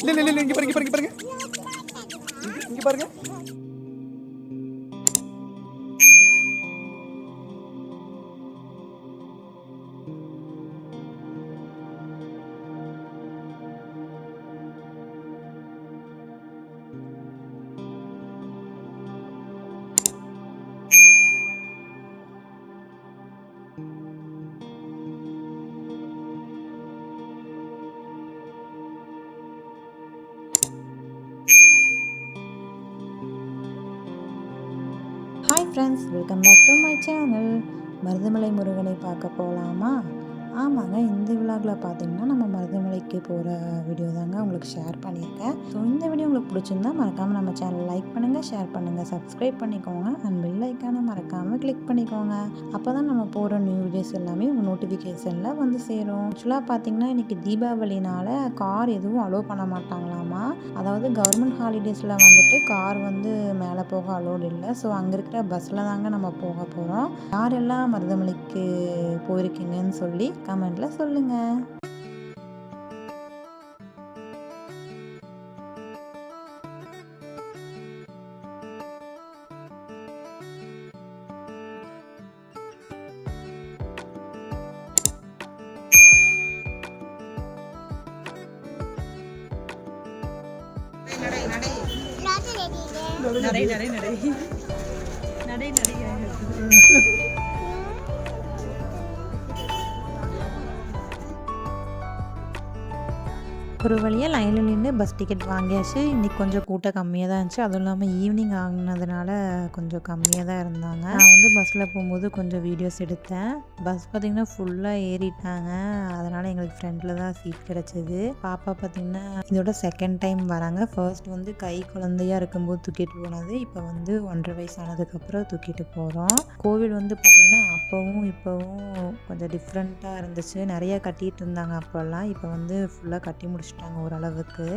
இல்ல இல்ல இல்ல, இங்க பாருங்க, இங்க பாருங்க, இங்க பாருங்க. Hi friends, welcome back to my channel. Marudhamalai முருகனை பார்க்க போகலாமா? ஆமாங்க, இந்த விழாவில் பார்த்தீங்கன்னா நம்ம மருதமலைக்கு போகிற வீடியோ தாங்க உங்களுக்கு ஷேர் பண்ணியிருக்கேன். ஸோ இந்த வீடியோ உங்களுக்கு பிடிச்சிருந்தா மறக்காமல் நம்ம சேனல் லைக் பண்ணுங்கள், ஷேர் பண்ணுங்கள், சப்ஸ்கிரைப் பண்ணிக்கோங்க. அண்ட் பெல் ஐக்கானை மறக்காமல் கிளிக் பண்ணிக்கோங்க. அப்போ தான் நம்ம போகிற நியூ வீடியோஸ் எல்லாமே உங்கள் நோட்டிஃபிகேஷனில் வந்து சேரும். ஆக்சுவலாக பார்த்தீங்கன்னா இன்றைக்கி தீபாவளினால கார் எதுவும் அலோவ் பண்ண மாட்டாங்களாமா. அதாவது கவர்மெண்ட் ஹாலிடேஸில் வந்துட்டு கார் வந்து மேலே போக அலோடு இல்லை. ஸோ அங்கே இருக்கிற பஸ்ஸில் தாங்க நம்ம போக போகிறோம். யாரெல்லாம் மருதமலைக்கு போயிருக்கீங்கன்னு சொல்லி கமெண்ட்டில் சொல்லுங்கள். நடை நடை நடை நடை நடை. ஒரு வழியாக லைனில் நின்று பஸ் டிக்கெட் வாங்கியாச்சு. இன்றைக்கி கொஞ்சம் கூட்டம் கம்மியாக தான் இருந்துச்சு. அதுவும் இல்லாமல் ஈவினிங் ஆகினதுனால கொஞ்சம் கம்மியாக தான் இருந்தாங்க. நான் வந்து பஸ்ஸில் போகும்போது கொஞ்சம் வீடியோஸ் எடுத்தேன். பஸ் பார்த்திங்கன்னா ஃபுல்லாக ஏறிட்டாங்க. அதனால் எங்களுக்கு ஃப்ரெண்டில் தான் சீட் கிடச்சிது. பாப்பா பார்த்திங்கன்னா இதோட செகண்ட் டைம் வராங்க. ஃபர்ஸ்ட் வந்து கை குழந்தையாக இருக்கும்போது தூக்கிட்டு போனது. இப்போ வந்து 1.5 வயசு ஆனதுக்கப்புறம் தூக்கிட்டு போகிறோம். கோவில் வந்து பார்த்திங்கன்னா அப்போவும் இப்போவும் கொஞ்சம் டிஃப்ரெண்ட்டாக இருந்துச்சு. நிறையா கட்டிகிட்டு இருந்தாங்க அப்போல்லாம். இப்போ வந்து ஃபுல்லாக கட்டி முடிச்சுட்டாங்க ஓரளவுக்கு.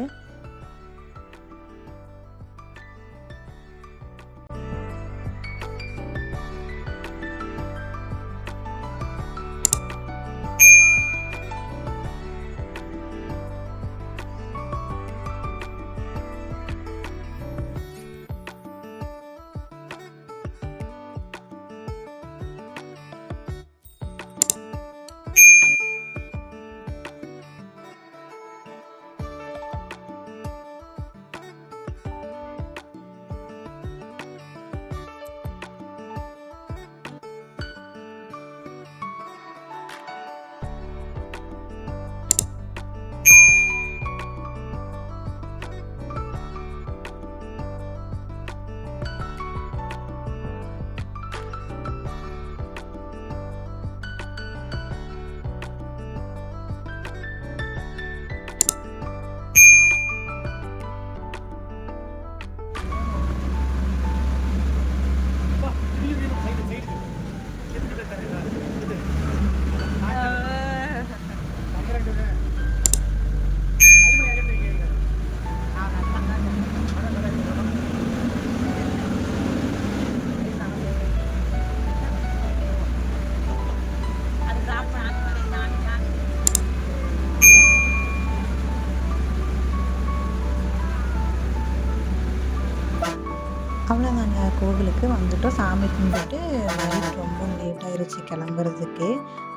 அவ்வளோதாங்க, கோவிலுக்கு வந்துட்டோம். சாமி கும்பிட்டு நைட் ரொம்ப லேட் ஆயிடுச்சு கிளம்புறதுக்கு.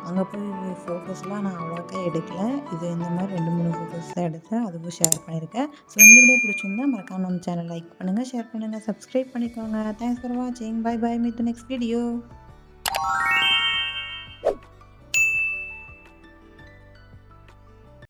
அங்கே போய் ஃபோட்டோஸ்லாம் நான் அவ்வளோக்கா எடுக்கல. இது இந்த மாதிரி 2-3 ஃபோட்டோஸ் தான் எடுத்தேன். அதுவும் ஷேர் பண்ணியிருக்கேன். ஸோ இந்த வீடியோ பிடிச்சிருந்தா மறக்காம நம்ம சேனல் லைக் பண்ணுங்கள், ஷேர் பண்ணுங்கள், சப்ஸ்கிரைப் பண்ணிக்கோங்க. தேங்க்ஸ் ஃபார் வாட்சிங். Bye bye. Meet to next video.